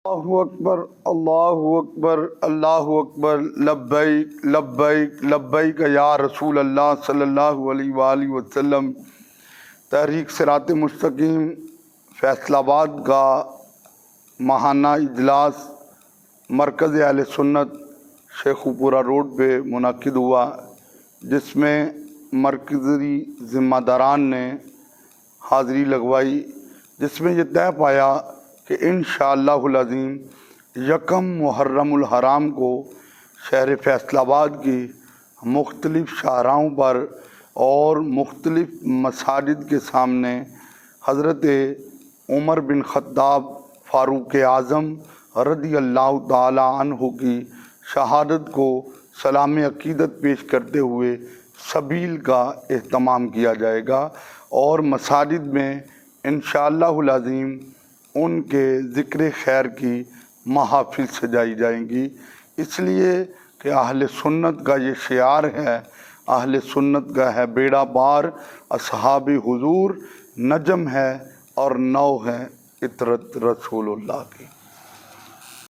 اللہ اکبر اللہ اکبر لبیک لبیک لبیک یا رسول اللہ صلی اللہ علیہ وآلہ وسلم۔ تحریک صراط مستقیم فیصل آباد کا ماہانہ اجلاس مرکز اہل سنت شیخو پورہ روڈ پہ منعقد ہوا، جس میں مرکزی ذمہ داران نے حاضری لگوائی، جس میں یہ طے پایا کہ انشاءاللہ العظیم یکم محرم الحرام کو شہر فیصل آباد کی مختلف شاہراہوں پر اور مختلف مساجد کے سامنے حضرت عمر بن خطاب فاروق اعظم رضی اللہ تعالی عنہ کی شہادت کو سلام عقیدت پیش کرتے ہوئے سبیل کا اہتمام کیا جائے گا، اور مساجد میں انشاءاللہ العظیم ان کے ذکر خیر کی محافل سجائی جائیں گی، اس لیے کہ اہل سنت کا یہ شعار ہے، اہل سنت کا ہے بیڑا پار، اصحاب حضور نجم ہے اور نو ہے عطرت رسول اللہ کی۔